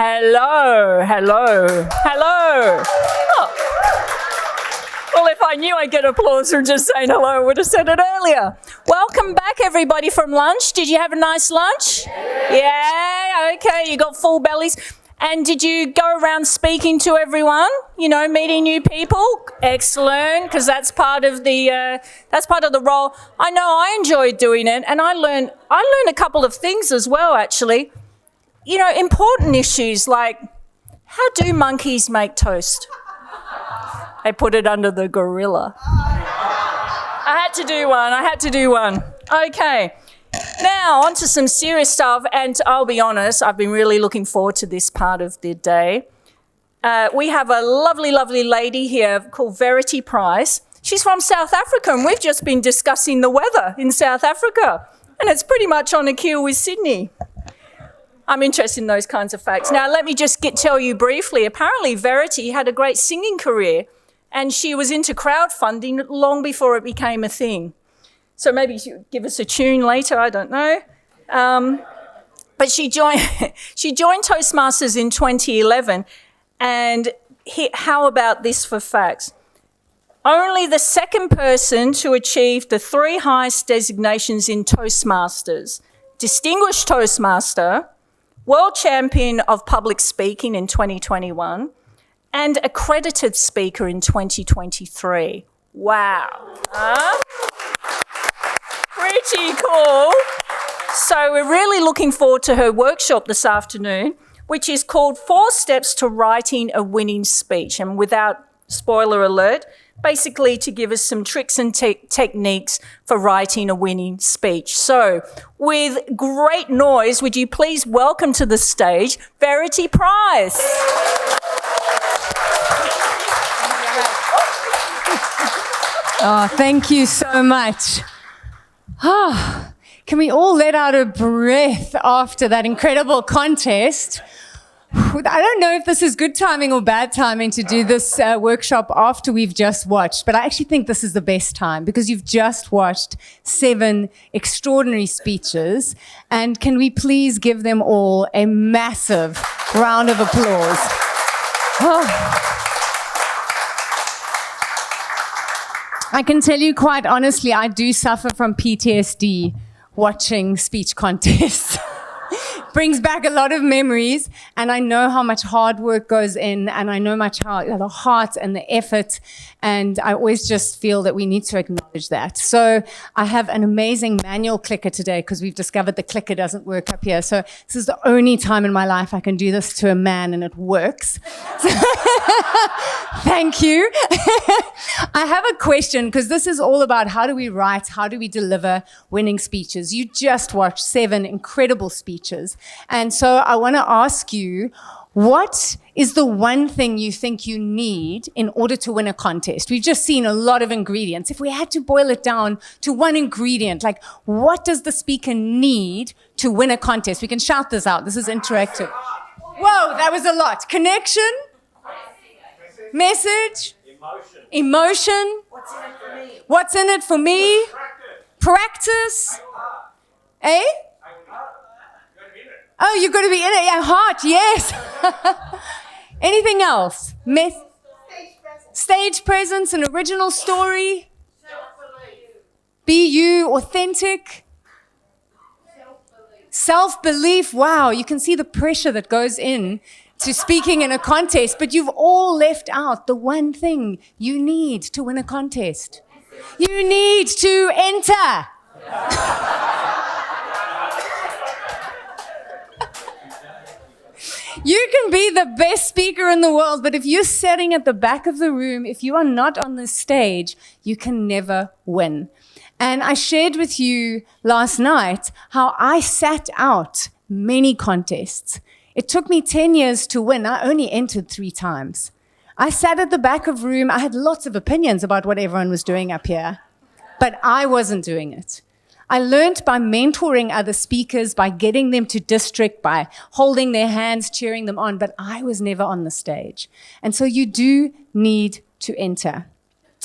Hello, hello, hello. Oh. Well, if I knew I'd get applause for just saying hello, I would have said it earlier. Welcome back, everybody, from lunch. Did you have a nice lunch? Yeah, okay, you got full bellies. And did you go around speaking to everyone, meeting new people? Excellent, because that's part of the role. I know I enjoyed doing it, and I learned a couple of things as well, actually. Important issues like, how do monkeys make toast? They put it under the gorilla. I had to do one. Okay. Now, on to some serious stuff, and I'll be honest, I've been really looking forward to this part of the day. We have a lovely, lovely lady here called Verity Price. She's from South Africa, and we've just been discussing the weather in South Africa, and it's pretty much on a keel with Sydney. I'm interested in those kinds of facts. Now, let me just tell you briefly. Apparently, Verity had a great singing career, and she was into crowdfunding long before it became a thing. So maybe she'll give us a tune later, I don't know. But she joined Toastmasters in 2011, and how about this for facts? Only the second person to achieve the 3 highest designations in Toastmasters: Distinguished Toastmaster, World Champion of Public Speaking in 2021, and Accredited Speaker in 2023. Wow. Pretty cool. So we're really looking forward to her workshop this afternoon, which is called 4 Steps to Writing a Winning Speech. And without spoiler alert, basically to give us some tricks and techniques for writing a winning speech. So with great noise, would you please welcome to the stage Verity Price. Oh, thank you so much. Can we all let out a breath after that incredible contest? I don't know if this is good timing or bad timing to do this workshop after we've just watched, but I actually think this is the best time because you've just watched 7 extraordinary speeches, and can we please give them all a massive round of applause? I can tell you quite honestly, I do suffer from PTSD watching speech contests. Brings back a lot of memories, and I know how much hard work goes in, and I know the heart and the effort, and I always just feel that we need to acknowledge that. So I have an amazing manual clicker today because we've discovered the clicker doesn't work up here. So this is the only time in my life I can do this to a man and it works. Thank you. I have a question because this is all about how do we write, how do we deliver winning speeches. You just watched 7 incredible speeches. And so I want to ask you, what is the one thing you think you need in order to win a contest? We've just seen a lot of ingredients. If we had to boil it down to one ingredient, like what does the speaker need to win a contest? We can shout this out. This is interactive. Whoa, that was a lot. Connection? Message? Emotion? What's in it for me? Practice? Eh? Oh, you've got to be in it. Yeah, heart, yes. Anything else? Stage presence, an original story. Be you, authentic. Self-belief. Wow, you can see the pressure that goes in to speaking in a contest, but you've all left out the one thing you need to win a contest. You need to enter. You can be the best speaker in the world, but if you're sitting at the back of the room, if you are not on the stage, you can never win. And I shared with you last night how I sat out many contests. It took me 10 years to win. I only entered 3 times. I sat at the back of the room. I had lots of opinions about what everyone was doing up here, but I wasn't doing it. I learned by mentoring other speakers, by getting them to district, by holding their hands, cheering them on, but I was never on the stage. And so you do need to enter.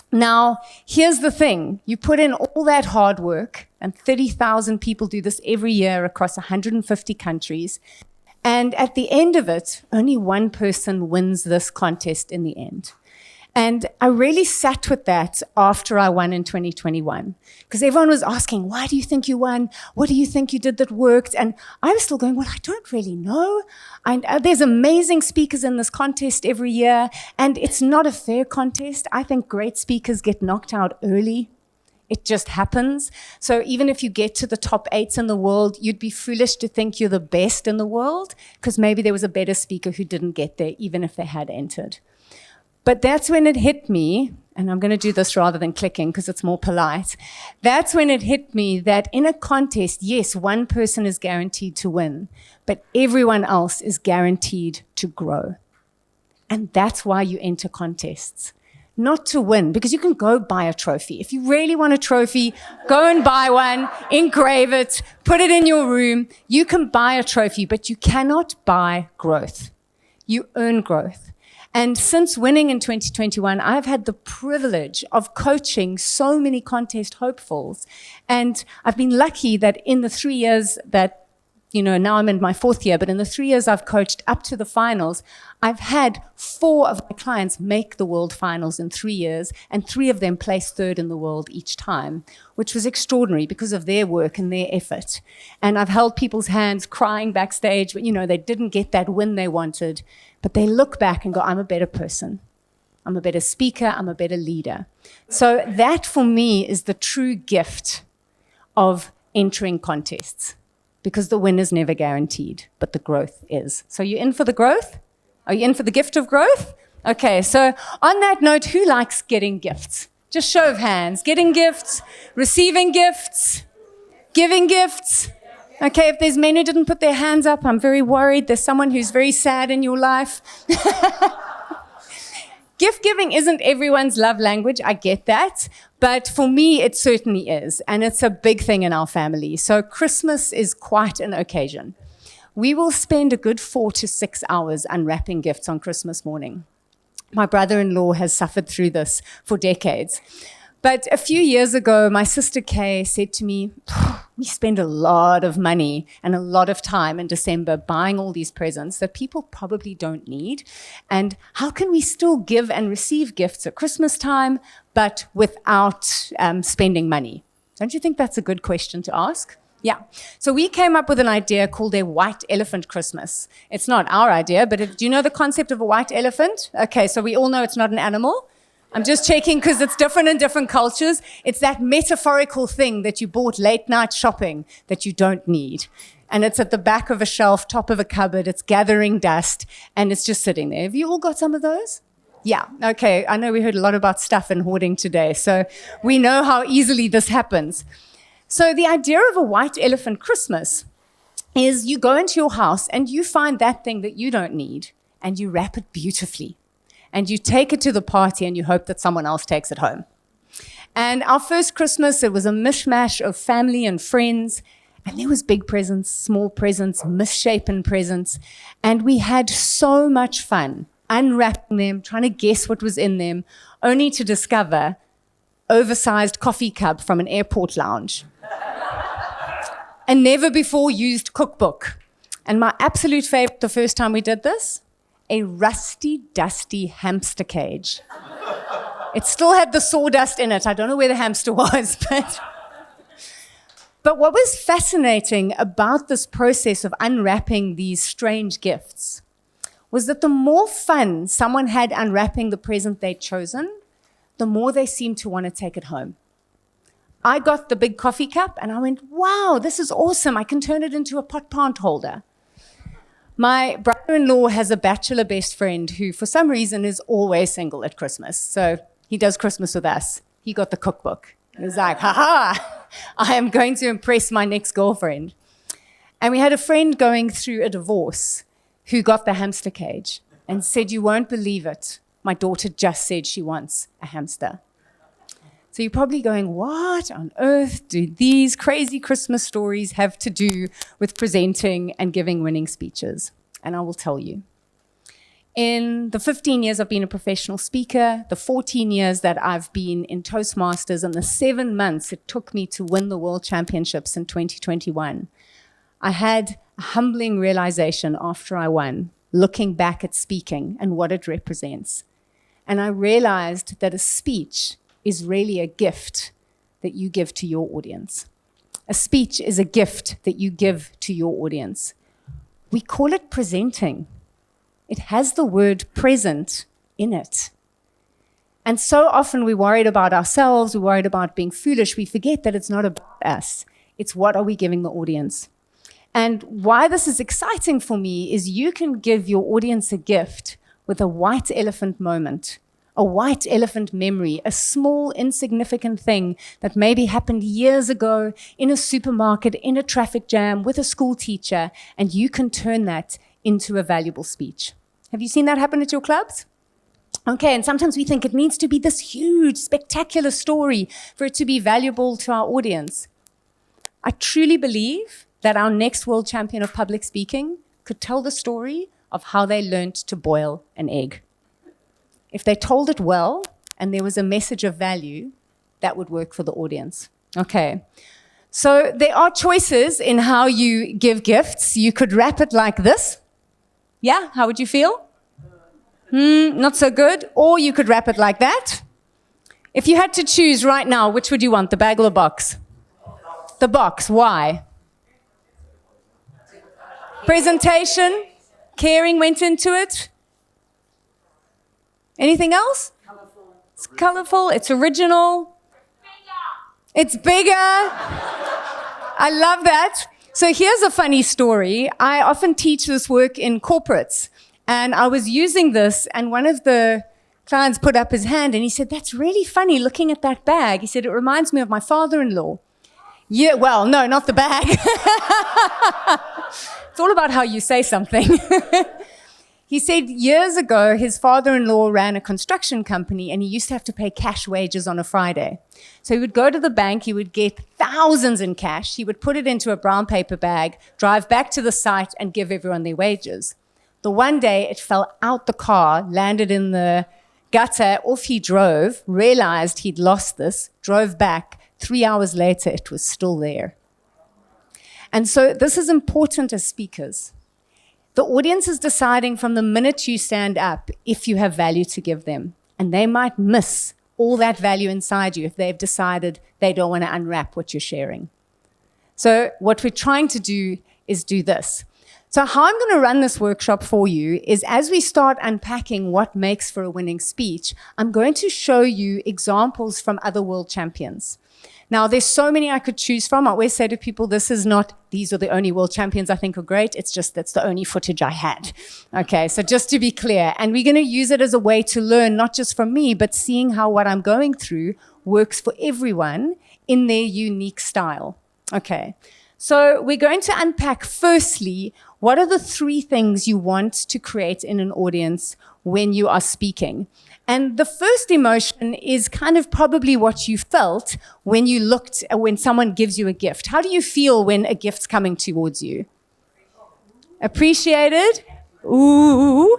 Now, here's the thing. You put in all that hard work, and 30,000 people do this every year across 150 countries, And at the end of it, only one person wins this contest in the end. And I really sat with that after I won in 2021, because everyone was asking, why do you think you won? What do you think you did that worked? And I was still going, well, I don't really know. There's amazing speakers in this contest every year, and it's not a fair contest. I think great speakers get knocked out early. It just happens. So even if you get to the top 8 in the world, you'd be foolish to think you're the best in the world, because maybe there was a better speaker who didn't get there, even if they had entered. But that's when it hit me, and I'm going to do this rather than clicking because it's more polite. That's when it hit me that in a contest, yes, one person is guaranteed to win, but everyone else is guaranteed to grow. And that's why you enter contests. Not to win, because you can go buy a trophy. If you really want a trophy, go and buy one, engrave it, put it in your room. You can buy a trophy, but you cannot buy growth. You earn growth. And since winning in 2021, I've had the privilege of coaching so many contest hopefuls. And I've been lucky that in the 3 years that, now I'm in my 4th year, but in the 3 years I've coached up to the finals, I've had 4 of my clients make the world finals in 3 years, and 3 of them placed 3rd in the world each time, which was extraordinary because of their work and their effort. And I've held people's hands crying backstage, but they didn't get that win they wanted, but they look back and go, I'm a better person. I'm a better speaker. I'm a better leader. So that for me is the true gift of entering contests, because the win is never guaranteed, but the growth is. So you're in for the growth? Are you in for the gift of growth? Okay, so on that note, who likes getting gifts? Just show of hands. Getting gifts, receiving gifts, giving gifts. Okay, if there's men who didn't put their hands up, I'm very worried. There's someone who's very sad in your life. Gift giving isn't everyone's love language, I get that, but for me it certainly is, and it's a big thing in our family. So Christmas is quite an occasion. We will spend a good 4 to 6 hours unwrapping gifts on Christmas morning. My brother-in-law has suffered through this for decades. But a few years ago, my sister Kay said to me, we spend a lot of money and a lot of time in December buying all these presents that people probably don't need. And how can we still give and receive gifts at Christmas time, but without spending money? Don't you think that's a good question to ask? Yeah. So we came up with an idea called a white elephant Christmas. It's not our idea, but do you know the concept of a white elephant? Okay, so we all know it's not an animal. I'm just checking because it's different in different cultures. It's that metaphorical thing that you bought late night shopping that you don't need. And it's at the back of a shelf, top of a cupboard. It's gathering dust and it's just sitting there. Have you all got some of those? Yeah. Okay. I know we heard a lot about stuff and hoarding today. So we know how easily this happens. So the idea of a white elephant Christmas is you go into your house and you find that thing that you don't need and you wrap it beautifully. And you take it to the party and you hope that someone else takes it home. And our first Christmas, it was a mishmash of family and friends. And there was big presents, small presents, misshapen presents. And we had so much fun unwrapping them, trying to guess what was in them, only to discover oversized coffee cup from an airport lounge. A never before used cookbook. And my absolute favorite the first time we did this, a rusty, dusty hamster cage. It still had the sawdust in it. I don't know where the hamster was, but what was fascinating about this process of unwrapping these strange gifts was that the more fun someone had unwrapping the present they'd chosen, the more they seemed to want to take it home. I got the big coffee cup and I went, wow, this is awesome. I can turn it into a pot plant holder. My brother-in-law has a bachelor best friend who, for some reason, is always single at Christmas. So he does Christmas with us. He got the cookbook. He was like, ha-ha, I am going to impress my next girlfriend. And we had a friend going through a divorce who got the hamster cage and said, you won't believe it. My daughter just said she wants a hamster. So you're probably going, what on earth do these crazy Christmas stories have to do with presenting and giving winning speeches? And I will tell you. In the 15 years I've been a professional speaker, the 14 years that I've been in Toastmasters, and the 7 months it took me to win the World Championships in 2021, I had a humbling realization after I won, looking back at speaking and what it represents. And I realized that a speech is really a gift that you give to your audience. A speech is a gift that you give to your audience. We call it presenting. It has the word present in it. And so often we're worried about ourselves, we're worried about being foolish, we forget that it's not about us. It's what are we giving the audience. And why this is exciting for me is you can give your audience a gift with a white elephant moment, a white elephant memory, a small, insignificant thing that maybe happened years ago in a supermarket, in a traffic jam, with a school teacher, and you can turn that into a valuable speech. Have you seen that happen at your clubs? Okay, and sometimes we think it needs to be this huge, spectacular story for it to be valuable to our audience. I truly believe that our next world champion of public speaking could tell the story of how they learned to boil an egg. If they told it well and there was a message of value, that would work for the audience. Okay, so there are choices in how you give gifts. You could wrap it like this. Yeah, how would you feel? Not so good. Or you could wrap it like that. If you had to choose right now, which would you want, the bag or the box? The box. Why? Presentation, caring went into it. Anything else? Colorful. It's colorful, it's original. It's bigger. I love that. So here's a funny story. I often teach this work in corporates. And I was using this, and one of the clients put up his hand, and he said, "That's really funny looking at that bag." He said, "It reminds me of my father-in-law." Yeah, well, no, not the bag. It's all about how you say something. He said years ago, his father-in-law ran a construction company, and he used to have to pay cash wages on a Friday. So he would go to the bank, he would get thousands in cash, he would put it into a brown paper bag, drive back to the site, and give everyone their wages. The one day it fell out the car, landed in the gutter, off he drove, realized he'd lost this, drove back. 3 hours later, it was still there. And so this is important as speakers. The audience is deciding from the minute you stand up if you have value to give them. And they might miss all that value inside you if they've decided they don't want to unwrap what you're sharing. So what we're trying to do is do this. So how I'm going to run this workshop for you is as we start unpacking what makes for a winning speech, I'm going to show you examples from other world champions. Now, there's so many I could choose from. I always say to people, these are the only world champions I think are great. It's just that's the only footage I had. Okay, so just to be clear. And we're going to use it as a way to learn, not just from me, but seeing how what I'm going through works for everyone in their unique style. Okay, so we're going to unpack firstly, what are the 3 things you want to create in an audience when you are speaking? And the first emotion is kind of probably what you felt when when someone gives you a gift. How do you feel when a gift's coming towards you? Appreciated? Ooh.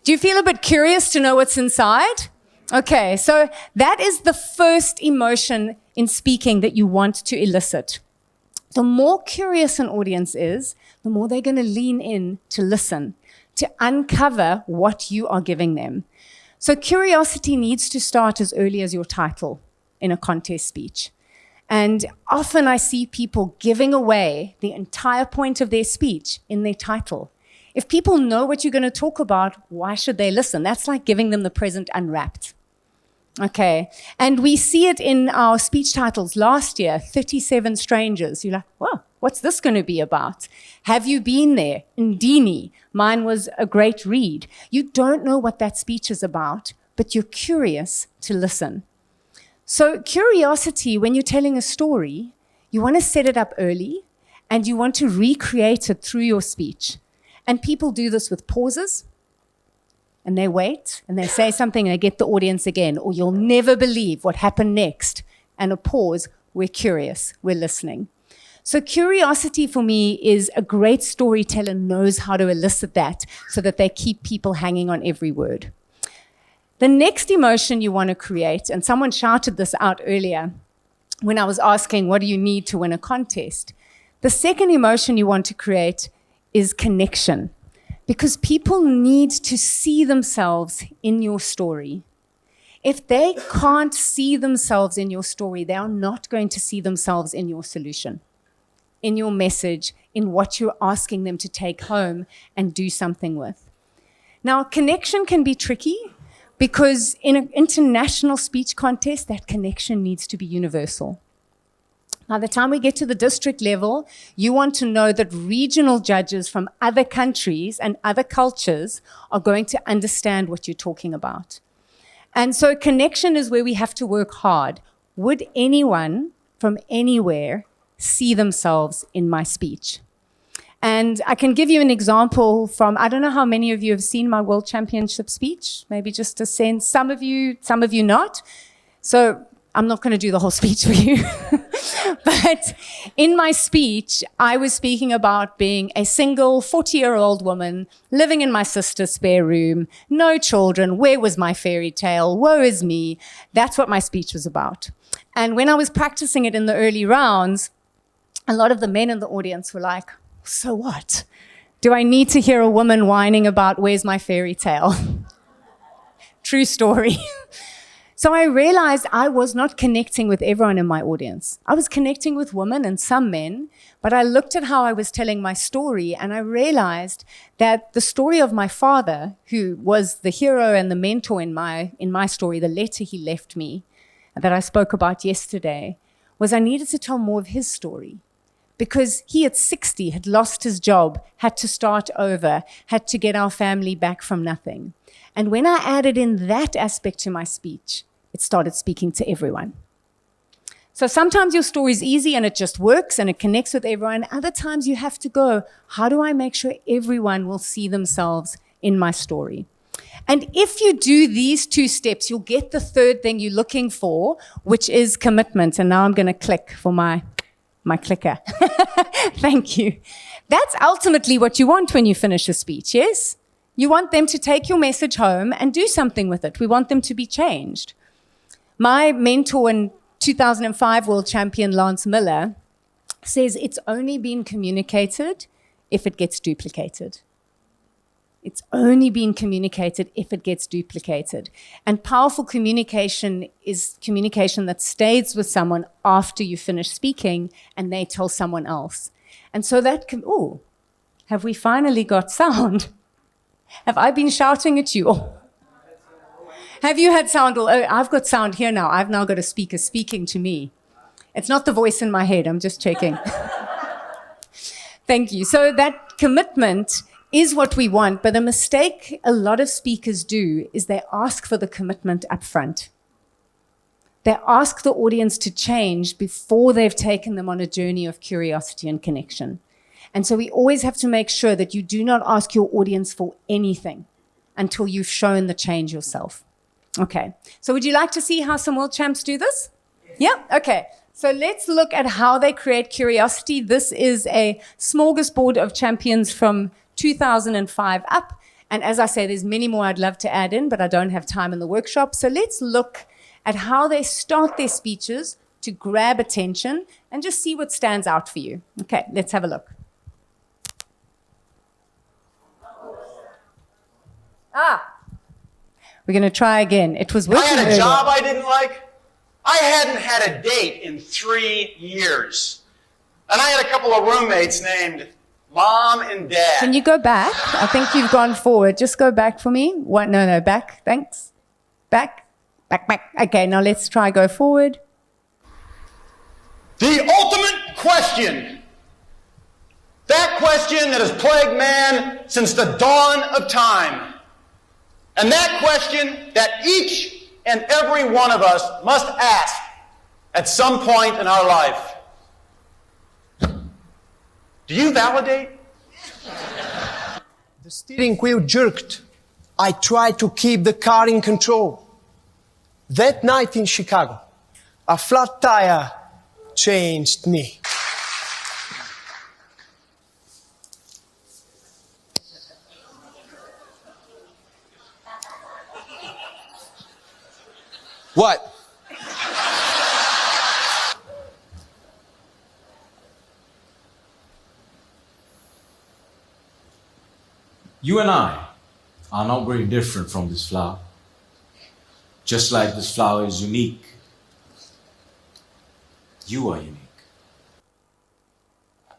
Do you feel a bit curious to know what's inside? Okay, so that is the first emotion in speaking that you want to elicit. The more curious an audience is, the more they're going to lean in to listen, to uncover what you are giving them. So curiosity needs to start as early as your title in a contest speech. And often I see people giving away the entire point of their speech in their title. If people know what you're going to talk about, why should they listen? That's like giving them the present unwrapped. Okay, and we see it in our speech titles last year, 37 Strangers. You're like, whoa, what's this going to be about? Have you been there? Ndini, mine was a great read. You don't know what that speech is about, but you're curious to listen. So curiosity, when you're telling a story, you want to set it up early, and you want to recreate it through your speech. And people do this with pauses. And they wait, and they say something, and they get the audience again, or you'll never believe what happened next. And a pause, we're curious, we're listening. So curiosity for me is a great storyteller knows how to elicit that so that they keep people hanging on every word. The next emotion you want to create, and someone shouted this out earlier when I was asking, what do you need to win a contest? The second emotion you want to create is connection, because people need to see themselves in your story. If they can't see themselves in your story, they are not going to see themselves in your solution, in your message, in what you're asking them to take home and do something with. Now, connection can be tricky because in an international speech contest, that connection needs to be universal. By the time we get to the district level, you want to know that regional judges from other countries and other cultures are going to understand what you're talking about. And so connection is where we have to work hard. Would anyone from anywhere see themselves in my speech? And I can give you an example from, I don't know how many of you have seen my World Championship speech, maybe just a sense, some of you not. So I'm not going to do the whole speech for you. But in my speech, I was speaking about being a single 40-year-old woman living in my sister's spare room, no children, where was my fairy tale, woe is me. That's what my speech was about. And when I was practicing it in the early rounds, a lot of the men in the audience were like, so what? Do I need to hear a woman whining about where's my fairy tale? True story. So I realized I was not connecting with everyone in my audience. I was connecting with women and some men, but I looked at how I was telling my story and I realized that the story of my father, who was the hero and the mentor in my story, the letter he left me that I spoke about yesterday, was I needed to tell more of his story. Because he at 60 had lost his job, had to start over, had to get our family back from nothing. And when I added in that aspect to my speech, it started speaking to everyone. So sometimes your story is easy and it just works and it connects with everyone. Other times you have to go, how do I make sure everyone will see themselves in my story? And if you do these two steps, you'll get the third thing you're looking for, which is commitment. And now I'm going to click for my clicker. Thank you. That's ultimately what you want when you finish a speech, yes? You want them to take your message home and do something with it. We want them to be changed. My mentor and 2005 world champion, Lance Miller, says it's only been communicated if it gets duplicated. It's only been communicated if it gets duplicated. And powerful communication is communication that stays with someone after you finish speaking and they tell someone else. And so that can, oh, have we finally got sound? Have I been shouting at you? Oh. Have you had sound? Oh, I've got sound here now. I've now got a speaker speaking to me. It's not the voice in my head. I'm just checking. Thank you. So that commitment is what we want, but a mistake a lot of speakers do is they ask for the commitment up front. They ask the audience to change before they've taken them on a journey of curiosity and connection. And so we always have to make sure that you do not ask your audience for anything until you've shown the change yourself. Okay, so would you like to see how some world champs do this? Yeah, okay. So let's look at how they create curiosity. This is a smorgasbord of champions from 2005 up. And as I say, there's many more I'd love to add in, but I don't have time in the workshop. So let's look at how they start their speeches to grab attention and just see what stands out for you. Okay, let's have a look. We're going to try again. It was working. I had a earlier. job I didn't like. I hadn't had a date in 3 years. And I had a couple of roommates named Mom and Dad. Can you go back? I think you've gone forward. Just go back for me. What? No, back. Thanks. Back. Okay, now let's try go forward. The ultimate question. That question that has plagued man since the dawn of time. And that question that each and every one of us must ask at some point in our life. Do you validate? The steering wheel jerked. I tried to keep the car in control. That night in Chicago, a flat tire changed me. What? You and I are not very different from this flower. Just like this flower is unique, you are unique.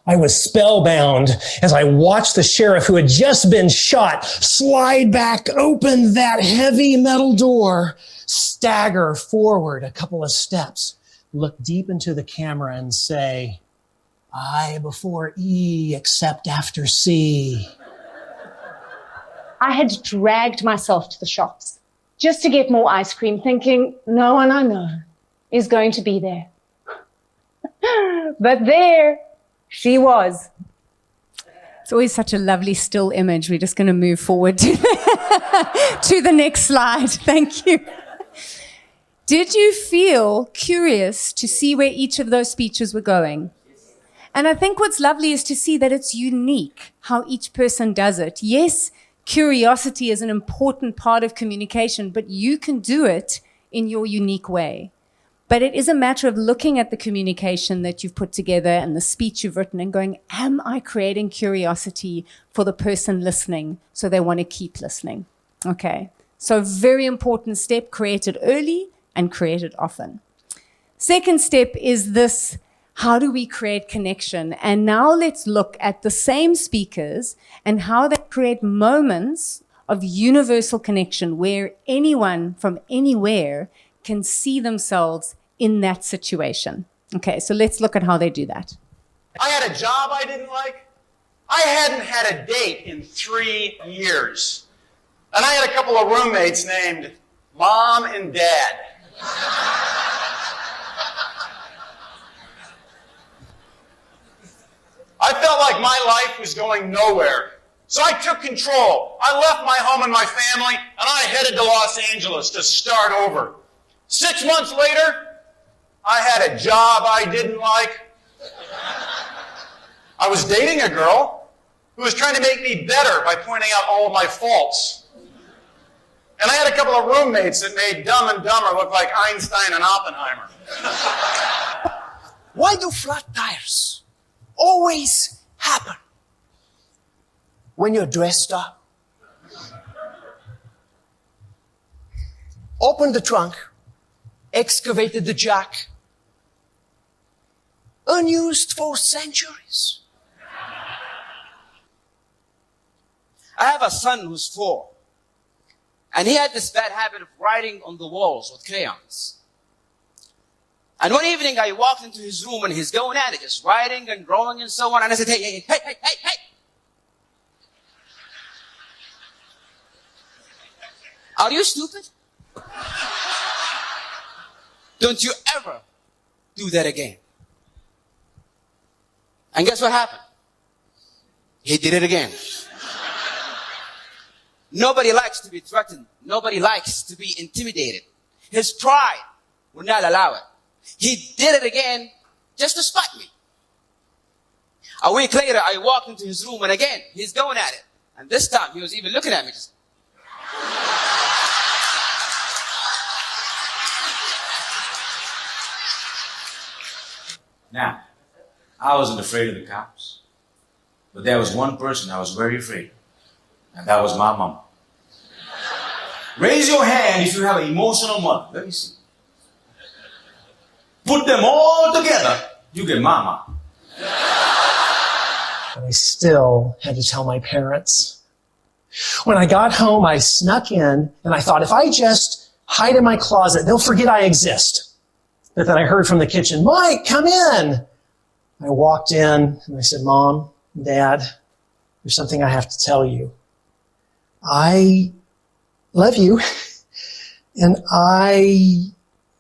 I was spellbound as I watched the sheriff who had just been shot slide back, open that heavy metal door, stagger forward a couple of steps, look deep into the camera and say, I before E except after C. I had dragged myself to the shops just to get more ice cream, thinking no one I know is going to be there. But there she was. It's always such a lovely still image. We're just going to move forward to the next slide. Thank you. Did you feel curious to see where each of those speeches were going? And I think what's lovely is to see that it's unique how each person does it. Yes, curiosity is an important part of communication, but you can do it in your unique way. But it is a matter of looking at the communication that you've put together and the speech you've written and going, am I creating curiosity for the person listening so they want to keep listening? Okay, so very important step, create it early and create it often. Second step is this, how do we create connection? And now let's look at the same speakers and how they create moments of universal connection where anyone from anywhere can see themselves in that situation. Okay, so let's look at how they do that. I had a job I didn't like. I hadn't had a date in 3 years. And I had a couple of roommates named Mom and Dad. I felt like my life was going nowhere. So I took control. I left my home and my family, and I headed to Los Angeles to start over. 6 months later, I had a job I didn't like. I was dating a girl who was trying to make me better by pointing out all of my faults. And I had a couple of roommates that made Dumb and Dumber look like Einstein and Oppenheimer. Why do flat tires always happen when you're dressed up? Opened the trunk, excavated the jack, unused for centuries. I have a son who's 4, and he had this bad habit of writing on the walls with crayons. And one evening I walked into his room and he's going at it, just writing and drawing and so on, and I said, hey. Are you stupid? Don't you ever do that again. And guess what happened? He did it again. Nobody likes to be threatened. Nobody likes to be intimidated. His pride would not allow it. He did it again just to spite me. A week later, I walked into his room and again, he's going at it. And this time, he was even looking at me just... Now, I wasn't afraid of the cops, but there was one person I was very afraid of, and that was my mom. Raise your hand if you have an emotional mother. Let me see. Put them all together, you get my mom. But I still had to tell my parents. When I got home, I snuck in and I thought, if I just hide in my closet, they'll forget I exist. But then I heard from the kitchen, Mike, come in. I walked in and I said, Mom, Dad, there's something I have to tell you. I love you, and I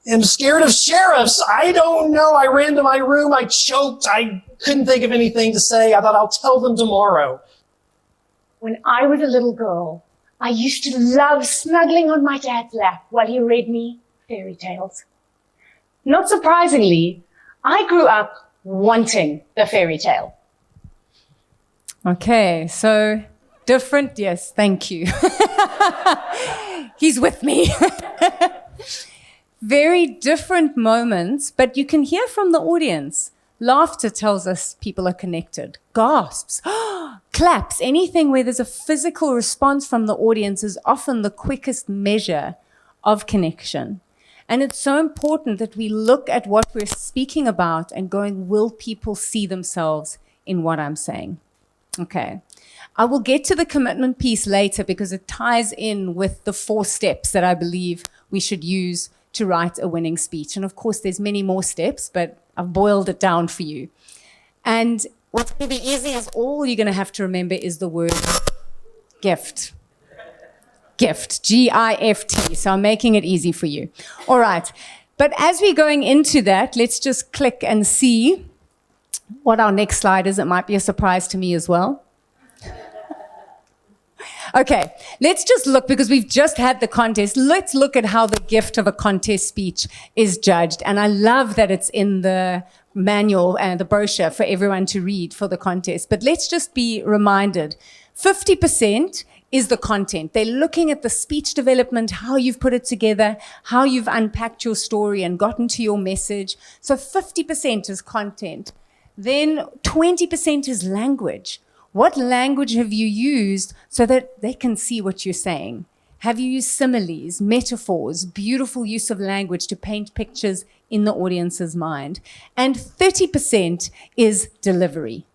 am scared of sheriffs. I don't know. I ran to my room. I choked. I couldn't think of anything to say. I thought I'll tell them tomorrow. When I was a little girl, I used to love snuggling on my dad's lap while he read me fairy tales. Not surprisingly, I grew up wanting the fairy tale. Okay, so different, yes, thank you. He's with me. Very different moments, but you can hear from the audience. Laughter tells us people are connected. Gasps. Claps, anything where there's a physical response from the audience is often the quickest measure of connection. And it's so important that we look at what we're speaking about and going, will people see themselves in what I'm saying? Okay. I will get to the commitment piece later because it ties in with the 4 steps that I believe we should use to write a winning speech. And of course, there's many more steps, but I've boiled it down for you. And what's going to be easy is all you're going to have to remember is the word gift. Gift, G-I-F-T. So I'm making it easy for you. All right. But as we're going into that, let's just click and see what our next slide is. It might be a surprise to me as well. Okay, let's just look, because we've just had the contest. Let's look at how the gift of a contest speech is judged. And I love that it's in the manual and the brochure for everyone to read for the contest. But let's just be reminded, 50% is the content. They're looking at the speech development, how you've put it together, how you've unpacked your story and gotten to your message. So 50% is content. Then 20% is language. What language have you used so that they can see what you're saying? Have you used similes, metaphors, beautiful use of language to paint pictures in the audience's mind? And 30% is delivery.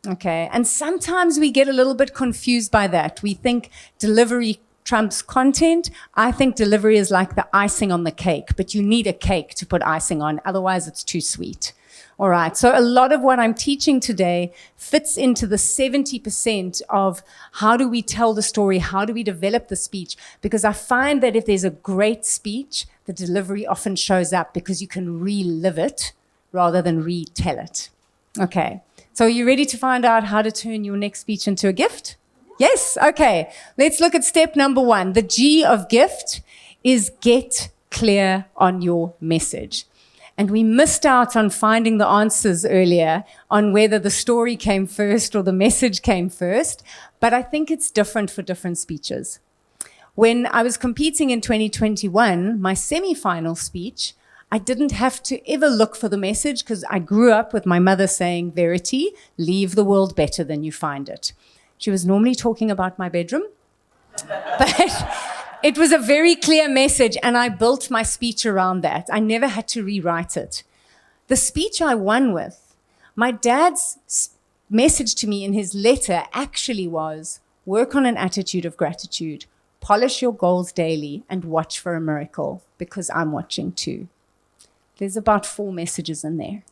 Okay, and sometimes we get a little bit confused by that. We think delivery trumps content. I think delivery is like the icing on the cake, but you need a cake to put icing on, otherwise it's too sweet. All right, so a lot of what I'm teaching today fits into the 70% of how do we tell the story, how do we develop the speech, because I find that if there's a great speech, the delivery often shows up because you can relive it rather than retell it. Okay, so are you ready to find out how to turn your next speech into a gift? Yes, okay. Let's look at step number 1. The G of gift is get clear on your message. And we missed out on finding the answers earlier on whether the story came first or the message came first. But I think it's different for different speeches. When I was competing in 2021, my semi-final speech, I didn't have to ever look for the message because I grew up with my mother saying, Verity, leave the world better than you find it. She was normally talking about my bedroom. But it was a very clear message, and I built my speech around that. I never had to rewrite it. The speech I won with, my dad's message to me in his letter actually was, work on an attitude of gratitude, polish your goals daily, and watch for a miracle, because I'm watching too. There's about 4 messages in there.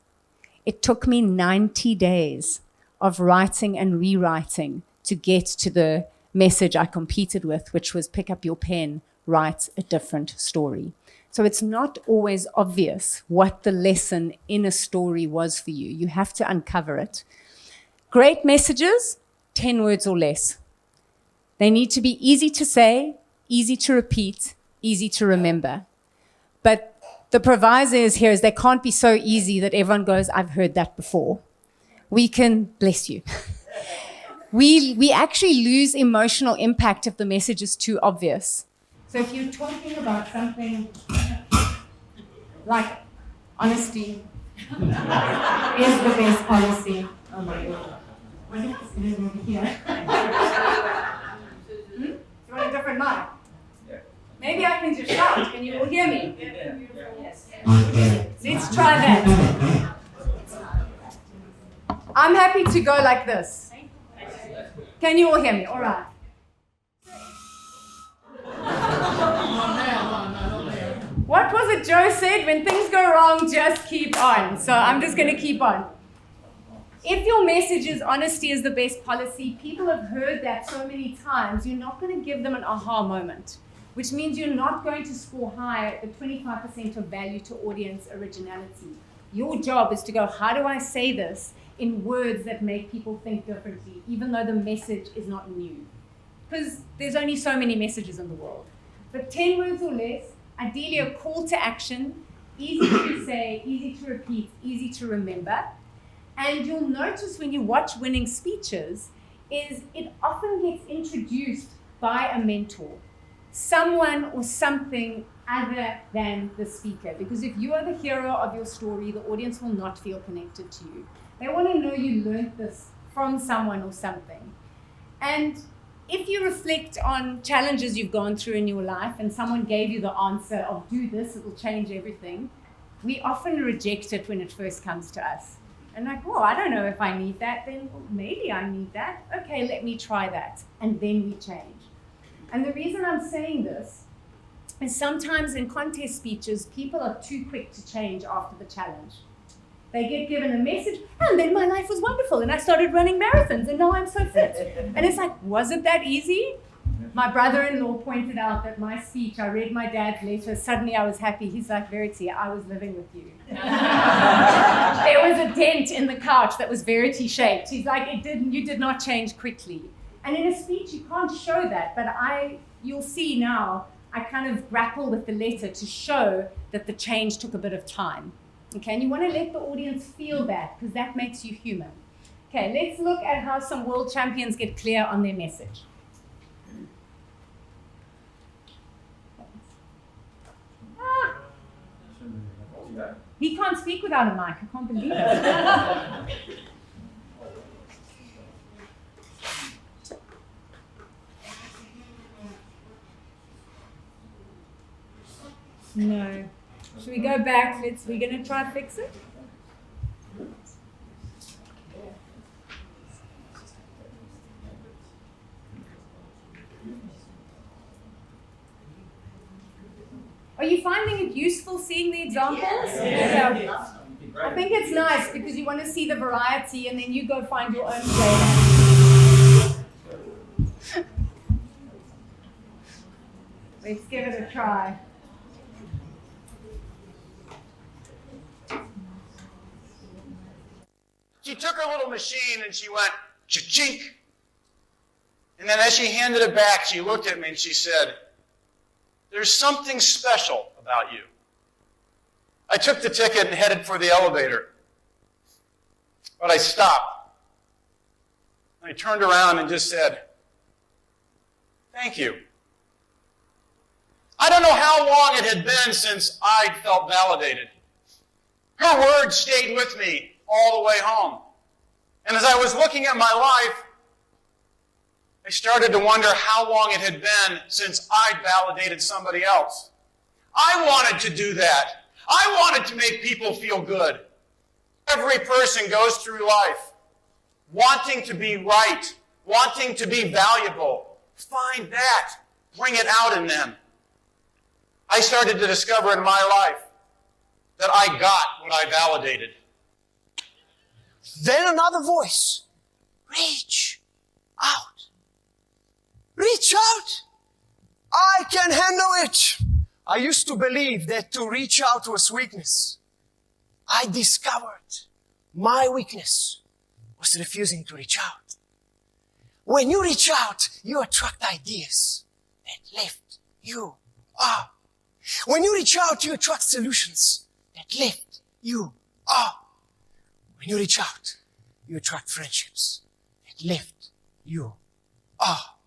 It took me 90 days of writing and rewriting to get to the message I competed with, which was pick up your pen, write a different story. So it's not always obvious what the lesson in a story was for you. You have to uncover it. Great messages, 10 words or less. They need to be easy to say, easy to repeat, easy to remember. But the proviso is here is they can't be so easy that everyone goes, I've heard that before. We can, bless you. We actually lose emotional impact if the message is too obvious. So if you're talking about something like honesty is the best policy. Oh my God. What if it is over here? You want a different mic? Maybe I can just shout. Can you all hear me? Yes. Let's try that. I'm happy to go like this. Can you all hear me? All right. What was it Joe said? When things go wrong, just keep on. So I'm just going to keep on. If your message is honesty is the best policy, people have heard that so many times, you're not going to give them an aha moment, which means you're not going to score high at the 25% of value to audience originality. Your job is to go, how do I say this in words that make people think differently, even though the message is not new? Because there's only so many messages in the world. But 10 words or less, ideally a call to action, easy to say, easy to repeat, easy to remember. And you'll notice when you watch winning speeches, is it often gets introduced by a mentor, someone or something other than the speaker. Because if you are the hero of your story, the audience will not feel connected to you. They want to know you learned this from someone or something. And if you reflect on challenges you've gone through in your life and someone gave you the answer of do this, it will change everything, we often reject it when it first comes to us. And like, oh, I don't know if I need that, then maybe I need that. Okay, let me try that. And then we change. And the reason I'm saying this is sometimes in contest speeches, people are too quick to change after the challenge. They get given a message, and then my life was wonderful, and I started running marathons, and now I'm so fit. And it's like, was it that easy? My brother-in-law pointed out that my speech, I read my dad's letter, suddenly I was happy. He's like, Verity, I was living with you. There was a dent in the couch that was Verity shaped. He's like, you did not change quickly. And in a speech, you can't show that, but you'll see now, I kind of grapple with the letter to show that the change took a bit of time. Okay, and you want to let the audience feel that, because that makes you human. Okay, let's look at how some world champions get clear on their message. He can't speak without a mic. I can't believe it. No. Should we go back? We're going to try to fix it. Are you finding it useful seeing the examples? Yes. Yeah. I think it's nice because you want to see the variety and then you go find your own flavor. Let's give it a try. She took her little machine and she went, cha-chink. And then as she handed it back, she looked at me and she said, there's something special about you. I took the ticket and headed for the elevator. But I stopped. I turned around and just said, thank you. I don't know how long it had been since I'd felt validated. Her words stayed with me all the way home. And as I was looking at my life, I started to wonder how long it had been since I'd validated somebody else. I wanted to do that. I wanted to make people feel good. Every person goes through life wanting to be right, wanting to be valuable. Find that. Bring it out in them. I started to discover in my life that I got what I validated. Then another voice. Reach out. Reach out. I can handle it. I used to believe that to reach out was weakness. I discovered my weakness was refusing to reach out. When you reach out, you attract ideas that lift you up. When you reach out, you attract solutions that lift you up. When you reach out, you attract friendships that lift you up.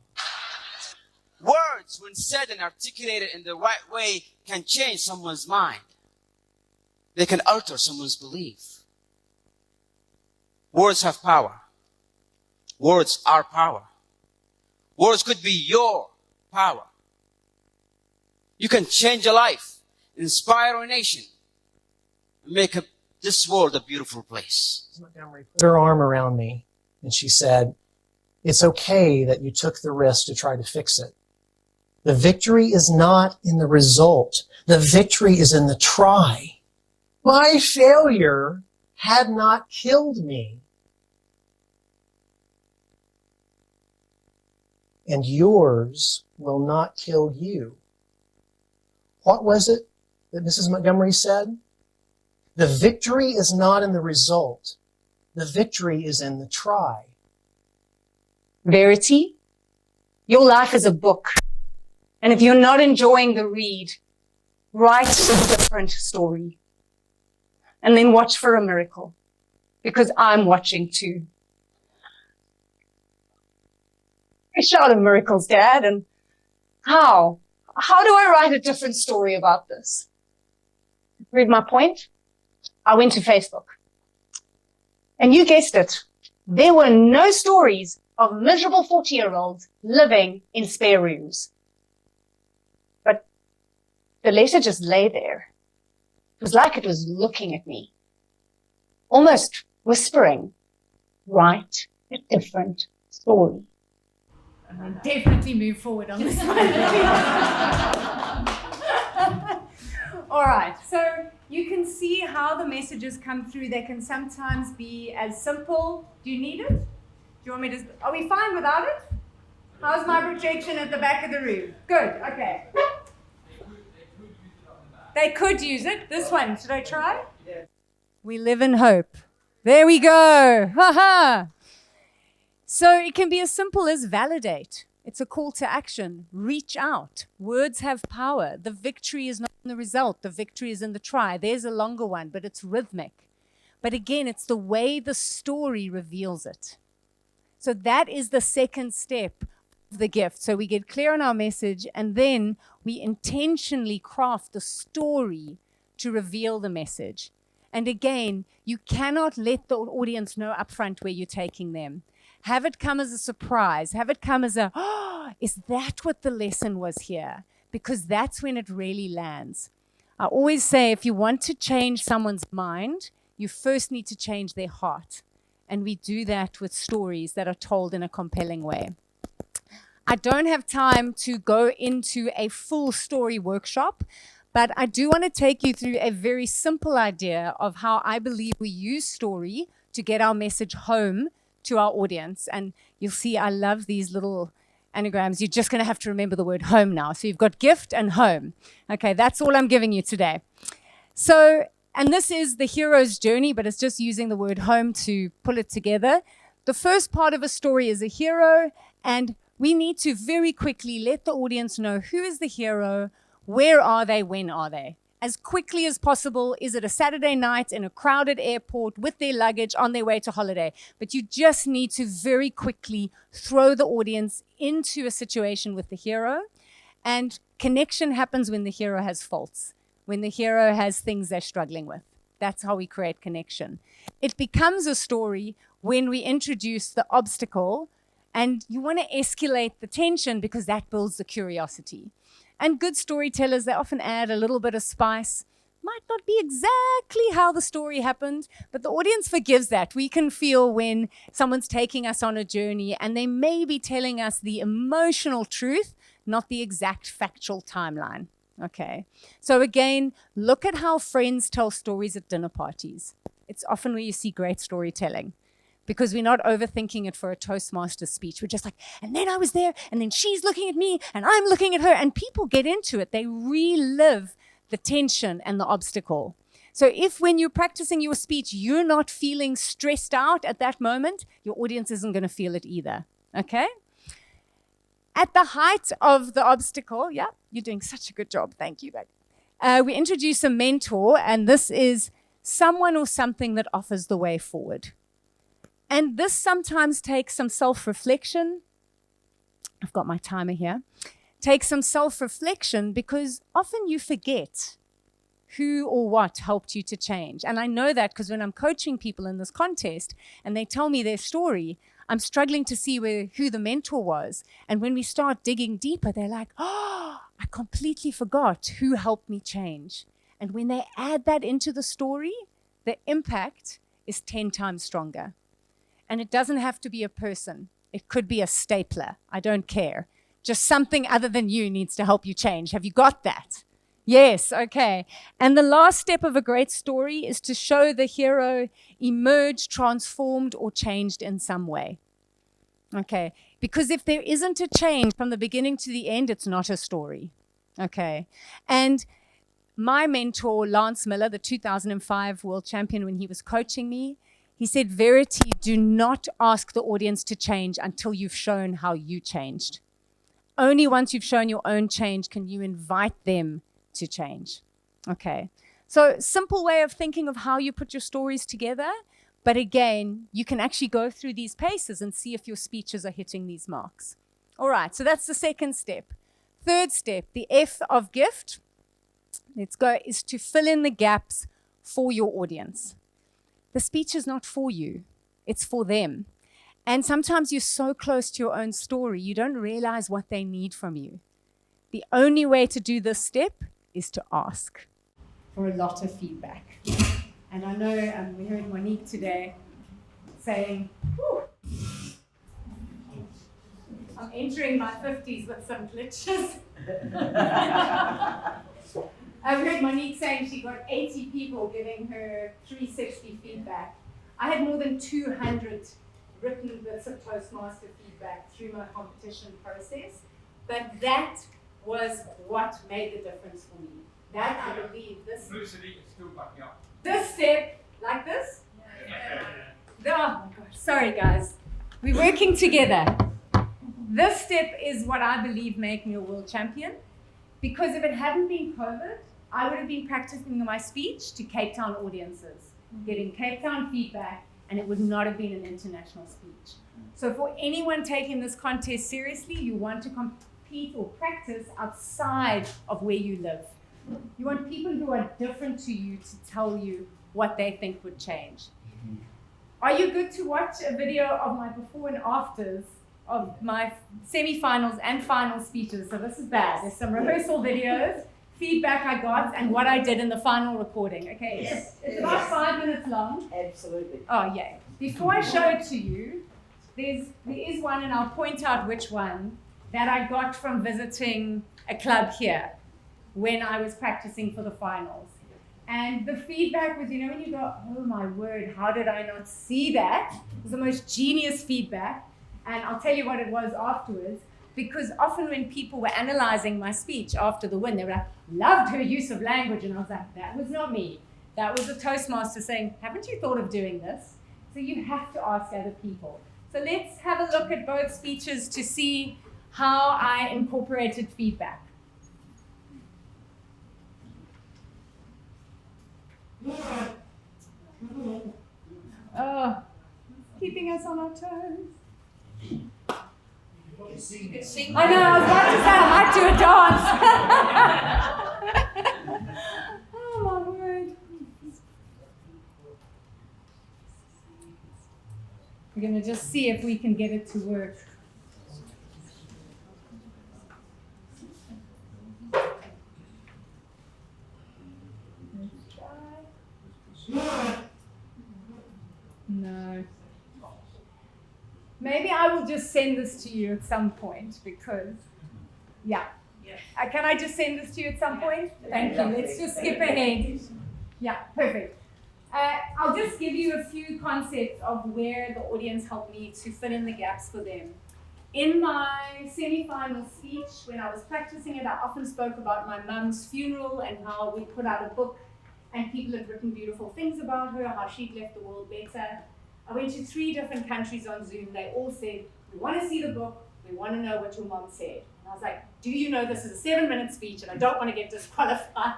Words, when said and articulated in the right way, can change someone's mind. They can alter someone's belief. Words have power. Words are power. Words could be your power. You can change a life, inspire a nation, and make this world a beautiful place. Montgomery put her arm around me and she said, it's okay that you took the risk to try to fix it. The victory is not in the result. The victory is in the try. My failure had not killed me. And yours will not kill you. What was it that Mrs. Montgomery said? The victory is not in the result. The victory is in the try. Verity, your life is a book. And if you're not enjoying the read, write a different story. And then watch for a miracle. Because I'm watching too. I shout at miracles, Dad, and how? How do I write a different story about this? Read my point? I went to Facebook. And you guessed it. there were no stories of miserable 40-year-olds living in spare rooms. But the letter just lay there. It was like it was looking at me, almost whispering, write a different story. And then definitely move forward on this one. All right, so you can see how the messages come through. They can sometimes be as simple. Do you need it? Do you want me to? Are we fine without it? How's my projection at the back of the room? Good, okay. They could use it. This one, should I try? Yeah. We live in hope. There we go. Ha ha. So it can be as simple as validate. It's a call to action. Reach out. Words have power. The victory is not in the result. The victory is in the try. There's a longer one, but it's rhythmic. But again, it's the way the story reveals it. So that is the second step of the gift. So we get clear on our message, and then we intentionally craft the story to reveal the message. And again, you cannot let the audience know upfront where you're taking them. Have it come as a surprise. Have it come as a, oh, is that what the lesson was here? Because that's when it really lands. I always say if you want to change someone's mind, you first need to change their heart. And we do that with stories that are told in a compelling way. I don't have time to go into a full story workshop, but I do want to take you through a very simple idea of how I believe we use story to get our message home to our audience. And you'll see I love these little anagrams. You're just going to have to remember the word home now. So you've got gift and home. Okay, that's all I'm giving you today. So, and this is the hero's journey, but it's just using the word home to pull it together. The first part of a story is a hero, and we need to very quickly let the audience know who is the hero, where are they, when are they? As quickly as possible. Is it a Saturday night in a crowded airport with their luggage on their way to holiday? But you just need to very quickly throw the audience into a situation with the hero. And connection happens when the hero has faults, when the hero has things they're struggling with. That's how we create connection. It becomes a story when we introduce the obstacle, and you want to escalate the tension because that builds the curiosity. And good storytellers, they often add a little bit of spice. Might not be exactly how the story happened, but the audience forgives that. We can feel when someone's taking us on a journey and they may be telling us the emotional truth, not the exact factual timeline. Okay. So again, look at how friends tell stories at dinner parties. It's often where you see great storytelling, because we're not overthinking it for a Toastmaster speech. We're just like, and then I was there, and then she's looking at me, and I'm looking at her, and people get into it. They relive the tension and the obstacle. So if when you're practicing your speech, you're not feeling stressed out at that moment, your audience isn't going to feel it either, okay? At the height of the obstacle, yeah, you're doing such a good job. Thank you, baby. We introduce a mentor, and this is someone or something that offers the way forward. And this sometimes takes some self-reflection. I've got my timer here. Takes some self-reflection because often you forget who or what helped you to change. And I know that because when I'm coaching people in this contest and they tell me their story, I'm struggling to see who the mentor was. And when we start digging deeper, they're like, oh, I completely forgot who helped me change. And when they add that into the story, the impact is 10 times stronger. And it doesn't have to be a person. It could be a stapler. I don't care. Just something other than you needs to help you change. Have you got that? Yes, okay. And the last step of a great story is to show the hero emerge, transformed, or changed in some way. Okay, because if there isn't a change from the beginning to the end, it's not a story. Okay, and my mentor, Lance Miller, the 2005 world champion, when he was coaching me, he said, Verity, do not ask the audience to change until you've shown how you changed. Only once you've shown your own change can you invite them to change. Okay, so simple way of thinking of how you put your stories together. But again, you can actually go through these paces and see if your speeches are hitting these marks. All right, so that's the second step. Third step, the F of gift, let's go, is to fill in the gaps for your audience. The speech is not for you, it's for them. And sometimes you're so close to your own story, you don't realize what they need from you. The only way to do this step is to ask for a lot of feedback. And I know we heard Monique today saying, "Whew, I'm entering my 50s with some glitches." I heard Monique saying she got 80 people giving her 360 feedback. I had more than 200 written bits of Toastmaster feedback through my competition process, but that was what made the difference for me. That I believe this step, like this. Oh my gosh, sorry guys, we're working together. This step is what I believe made me a world champion, because if it hadn't been COVID, I would have been practicing my speech to Cape Town audiences, getting Cape Town feedback, and it would not have been an international speech. So for anyone taking this contest seriously, you want to compete or practice outside of where you live. You want people who are different to you to tell you what they think would change. Are you good to watch a video of my before and afters of my semi-finals and final speeches? So this is bad. There's some rehearsal videos, feedback I got, and what I did in the final recording. Okay, Yes. it's about 5 minutes long. Absolutely. Oh, yeah. Before I show it to you, there is one, and I'll point out which one, that I got from visiting a club here when I was practicing for the finals. And the feedback was, you know, when you go, oh my word, how did I not see that? It was the most genius feedback. And I'll tell you what it was afterwards, because often when people were analyzing my speech after the win, they were like, loved her use of language. And I was like, that was not me. That was a Toastmaster saying, haven't you thought of doing this? So you have to ask other people. So let's have a look at both speeches to see how I incorporated feedback. Oh, keeping us on our toes. I know, I was about to say I might do a dance. Oh my word. We're going to just see if we can get it to work. No. Maybe I will just send this to you at some point because, yeah. Can I just send this to you at some point? Thank you. Let's just skip ahead. Yeah, perfect. I'll just give you a few concepts of where the audience helped me to fill in the gaps for them. In my semi-final speech, when I was practicing it, I often spoke about my mum's funeral and how we put out a book and people had written beautiful things about her, how she'd left the world better. I went to 3 different countries on Zoom. They all said, we want to see the book, we want to know what your mom said. And I was like, do you know this is a 7-minute speech and I don't want to get disqualified?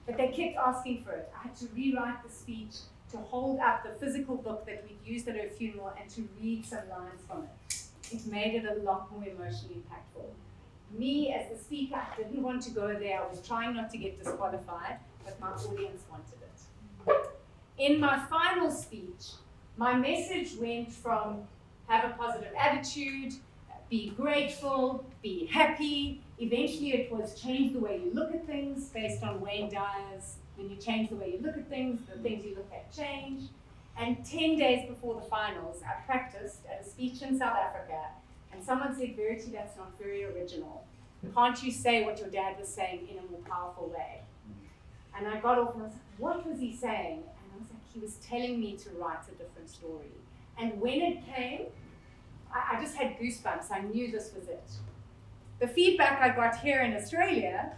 But they kept asking for it. I had to rewrite the speech, to hold up the physical book that we'd used at her funeral and to read some lines from it. It made it a lot more emotionally impactful. Me, as the speaker, I didn't want to go there. I was trying not to get disqualified, but my audience wanted it. In my final speech, my message went from have a positive attitude, be grateful, be happy. Eventually it was change the way you look at things based on Wayne Dyer's, when you change the way you look at things, the things you look at change. And 10 days before the finals, I practiced at a speech in South Africa, and someone said, Verity, that's not very original. Can't you say what your dad was saying in a more powerful way? And I got off and I was like, what was he saying? And I was like, he was telling me to write a different story. And when it came, I just had goosebumps. I knew this was it. The feedback I got here in Australia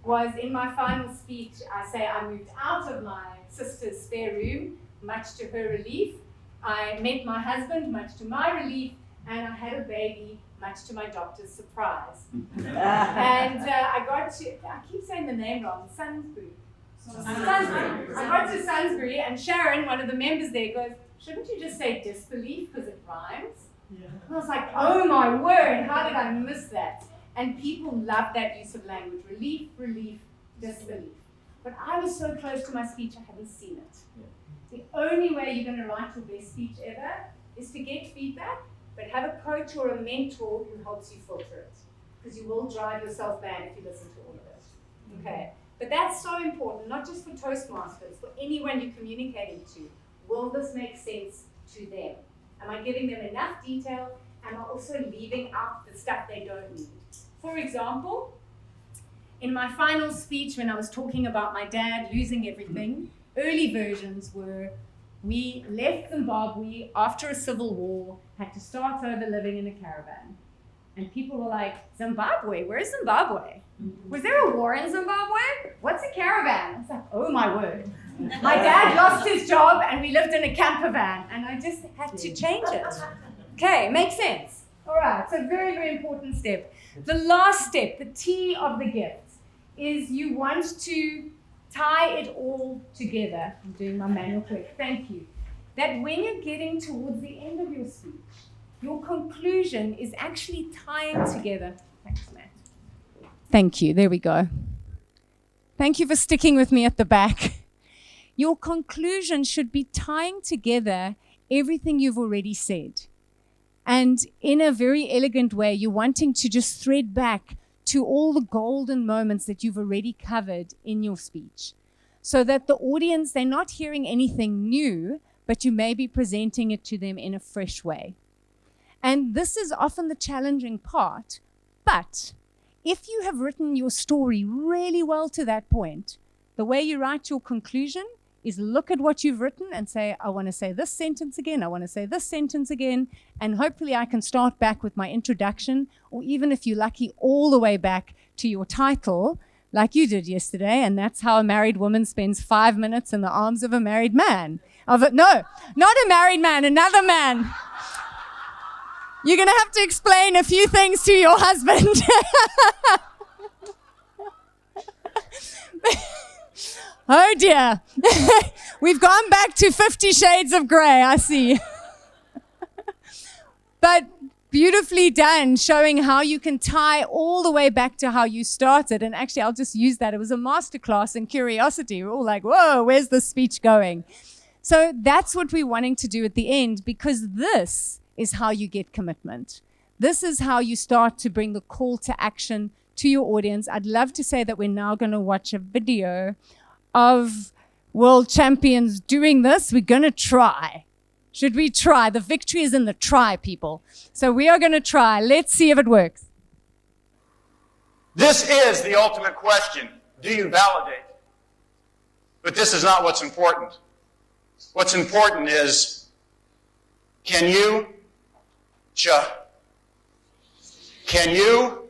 was in my final speech, I say I moved out of my sister's spare room, much to her relief. I met my husband, much to my relief, and I had a baby, much to my doctor's surprise. And I got to, I keep saying the name wrong, Sainsbury. I got to Sainsbury, and Sharon, one of the members there, goes, shouldn't you just say disbelief because it rhymes? Yeah. And I was like, oh my word, how did I miss that? And people love that use of language, relief, relief, disbelief. But I was so close to my speech, I hadn't seen it. Yeah. The only way you're going to write your best speech ever is to get feedback have a coach or a mentor who helps you filter it, because you will drive yourself mad if you listen to all of it. Okay, but that's so important, not just for Toastmasters, for anyone you're communicating to. Will this make sense to them? Am I giving them enough detail? Am I also leaving out the stuff they don't need? For example, in my final speech when I was talking about my dad losing everything, early versions were, we left Zimbabwe after a civil war, had to start over living in a caravan. And people were like, Zimbabwe? Where's Zimbabwe? Was there a war in Zimbabwe? What's a caravan? I was like, oh my word. My dad lost his job and we lived in a camper van, and I just had to change it. Okay, makes sense. All right, so very, very important step. The last step, the T of the gift, is you want to tie it all together. I'm doing my manual quick, thank you. That when you're getting towards the end of your speech, your conclusion is actually tying together. Thanks, Matt. Thank you, there we go. Thank you for sticking with me at the back. Your conclusion should be tying together everything you've already said. And in a very elegant way, you're wanting to just thread back to all the golden moments that you've already covered in your speech, so that the audience, they're not hearing anything new, but you may be presenting it to them in a fresh way. And this is often the challenging part, but if you have written your story really well to that point, the way you write your conclusion is look at what you've written and say, I want to say this sentence again, I want to say this sentence again, and hopefully I can start back with my introduction, or even if you're lucky, all the way back to your title, like you did yesterday, and that's how a married woman spends 5 minutes in the arms of a married man. No, not a married man, another man. You're going to have to explain a few things to your husband. Oh dear, we've gone back to 50 Shades of Grey, I see. But beautifully done, showing how you can tie all the way back to how you started. And actually, I'll just use that. It was a masterclass in curiosity. We're all like, whoa, where's the speech going? So that's what we're wanting to do at the end, because this is how you get commitment. This is how you start to bring the call to action to your audience. I'd love to say that we're now going to watch a video of world champions doing this. We're going to try. Should we try? The victory is in the try, people. So we are going to try. Let's see if it works. This is the ultimate question. Do you validate? But this is not what's important. What's important is, can you Can you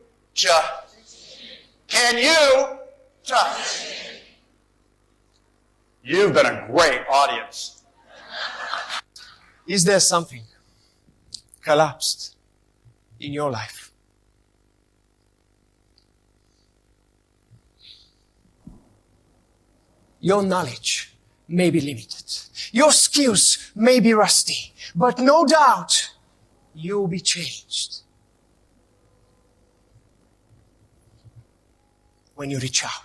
Can you You've been a great audience. Is there something collapsed in your life? Your knowledge may be limited. Your skills may be rusty, but no doubt you'll be changed when you reach out.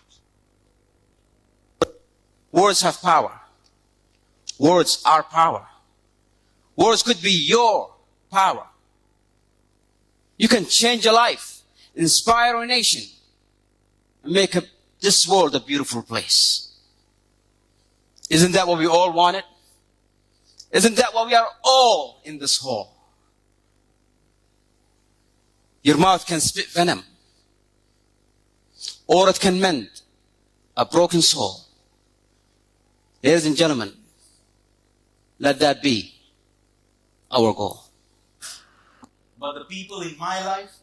Words have power. Words are power. Words could be your power. You can change a life, inspire a nation, and make this world a beautiful place. Isn't that what we all wanted? Isn't that why we are all in this hall? Your mouth can spit venom, or it can mend a broken soul. Ladies and gentlemen, let that be our goal. But the people in my life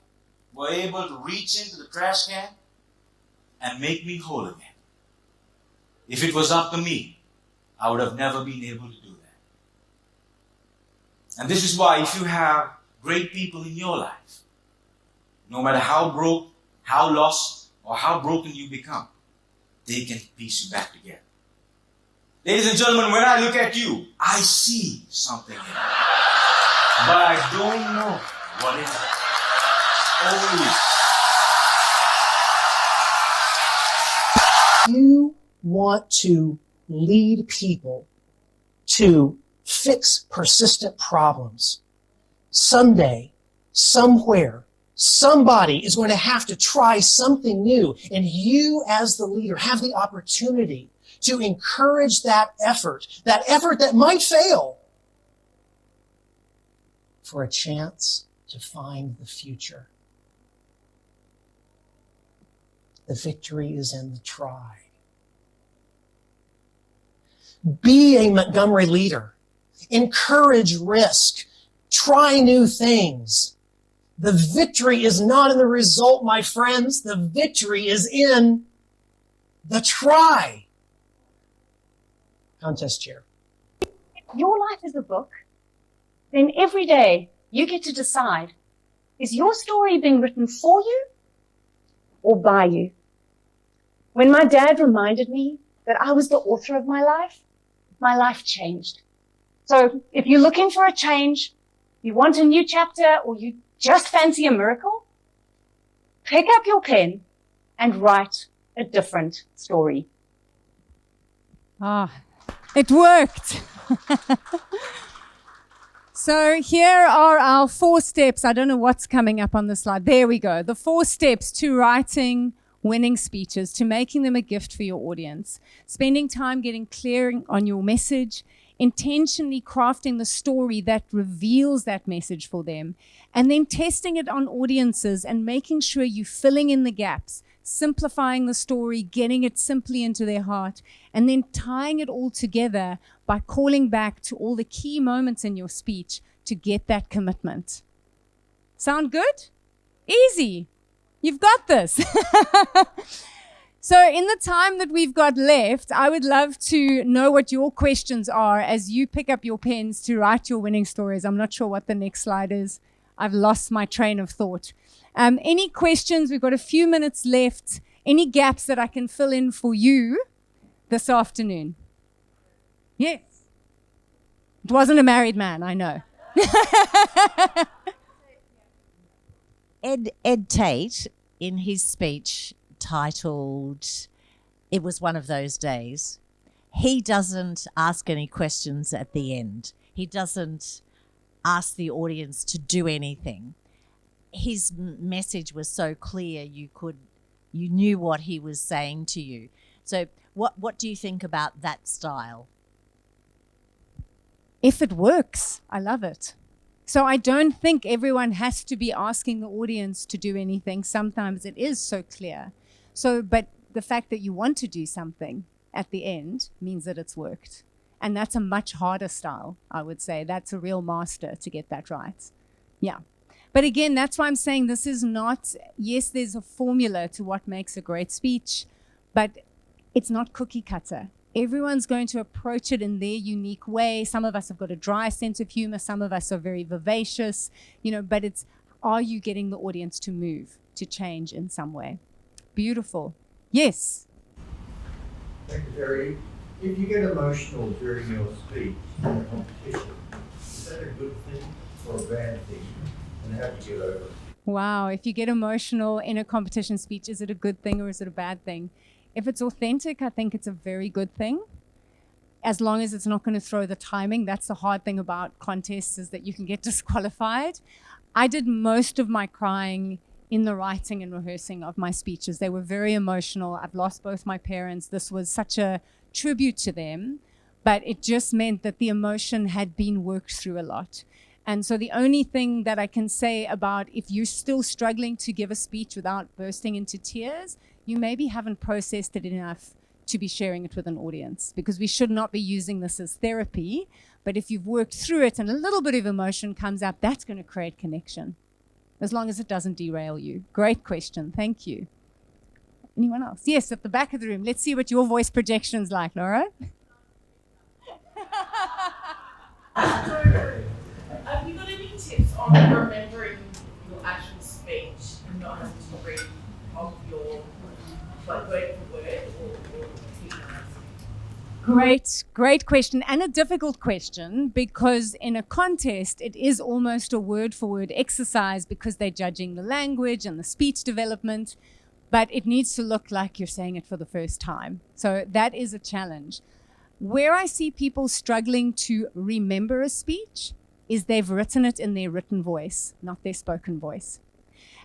were able to reach into the trash can and make me whole again. If it was up to me, I would have never been able to do that. And this is why if you have great people in your life, no matter how broke, how lost, or how broken you become, they can piece you back together. Ladies and gentlemen, when I look at you, I see something in you. But I don't know what it is. You want to lead people to fix persistent problems. someday, somewhere, somebody is going to have to try something new. And you as the leader have the opportunity to encourage that effort that might fail, for a chance to find the future. The victory is in the try. Be a Montgomery leader. Encourage risk. Try new things. The victory is not in the result, my friends. The victory is in the try. Contest chair. Your life is a book. Then every day you get to decide, is your story being written for you or by you? When my dad reminded me that I was the author of my life changed. So if you're looking for a change, you want a new chapter, or you just fancy a miracle, pick up your pen and write a different story. Ah, it worked. So here are our 4 steps. I don't know what's coming up on the slide. There we go. The 4 steps to writing winning speeches, to making them a gift for your audience. Spending time getting clear on your message, intentionally crafting the story that reveals that message for them, and then testing it on audiences and making sure you're filling in the gaps, simplifying the story, getting it simply into their heart, and then tying it all together by calling back to all the key moments in your speech to get that commitment. Sound good? Easy. You've got this. So in the time that we've got left, I would love to know what your questions are as you pick up your pens to write your winning stories. I'm not sure what the next slide is. I've lost my train of thought. Any questions? We've got a few minutes left. Any gaps that I can fill in for you this afternoon? Yes. It wasn't a married man, I know. Ed Tate, in his speech titled "It Was One of Those Days," he doesn't ask any questions at the end. He doesn't ask the audience to do anything. His message was so clear, you knew what he was saying to you. So what do you think about that style? If it works, I love it. So I don't think everyone has to be asking the audience to do anything. Sometimes it is so clear. But the fact that you want to do something at the end means that it's worked. And that's a much harder style, I would say. That's a real master to get that right. Yeah. But again, that's why I'm saying this is not, yes, there's a formula to what makes a great speech, but it's not cookie cutter. Everyone's going to approach it in their unique way. Some of us have got a dry sense of humor. Some of us are very vivacious, but it's, are you getting the audience to move, to change in some way? Beautiful. Yes. Thank you, Verity. If you get emotional during your speech in a competition, is that a good thing or a bad thing? And how do you get over it? Wow. If you get emotional in a competition speech, is it a good thing or is it a bad thing? If it's authentic, I think it's a very good thing. As long as it's not going to throw the timing. That's the hard thing about contests, is that you can get disqualified. I did most of my crying in the writing and rehearsing of my speeches. They were very emotional. I've lost both my parents. This was such a tribute to them, but it just meant that the emotion had been worked through a lot. And so the only thing that I can say about if you're still struggling to give a speech without bursting into tears, you maybe haven't processed it enough to be sharing it with an audience, because we should not be using this as therapy. But if you've worked through it and a little bit of emotion comes up, that's going to create connection, as long as it doesn't derail you. Great question. Thank you. Anyone else? Yes, at the back of the room. Let's see what your voice projection's like, Laura. Have you got any tips on remembering your actual speech and not having to read off your word for word or Great question, and a difficult question, because in a contest it is almost a word for word exercise because they're judging the language and the speech development, but it needs to look like you're saying it for the first time. So that is a challenge. Where I see people struggling to remember a speech is they've written it in their written voice, not their spoken voice.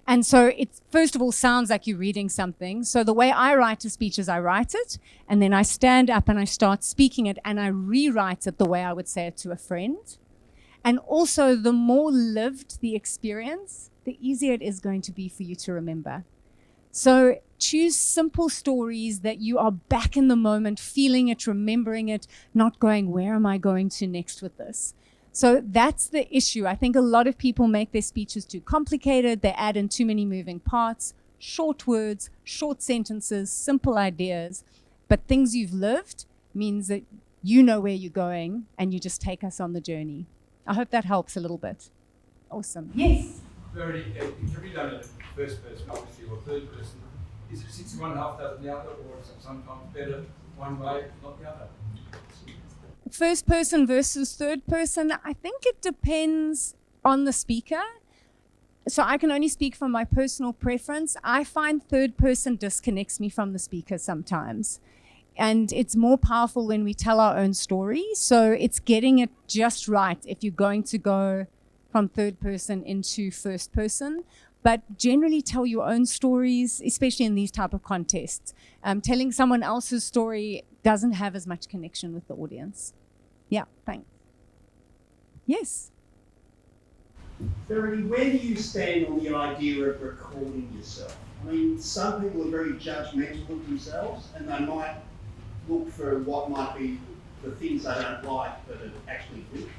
And so it, first of all, sounds like you're reading something. So the way I write a speech is I write it, and then I stand up and I start speaking it, and I rewrite it the way I would say it to a friend. And also, the more lived the experience, the easier it is going to be for you to remember. So choose simple stories that you are back in the moment, feeling it, remembering it, not going, where am I going to next with this? So that's the issue. I think a lot of people make their speeches too complicated. They add in too many moving parts, short words, short sentences, simple ideas. But things you've lived means that you know where you're going and you just take us on the journey. I hope that helps a little bit. Awesome. Yes? Verity, have you done it first person, obviously, or third person? Is it 61.5 dozen the other, or is it sometimes better one way, not the other? First person versus third person, I think it depends on the speaker. So I can only speak from my personal preference. I find third person disconnects me from the speaker sometimes. And it's more powerful when we tell our own story. So it's getting it just right if you're going to go from third person into first person. But generally tell your own stories, especially in these type of contests. Telling someone else's story doesn't have as much connection with the audience. Yeah, thanks. Yes? Verity, where do you stand on the idea of recording yourself? I mean, some people are very judgmental of themselves, and they might look for what might be the things they don't like that are actually good.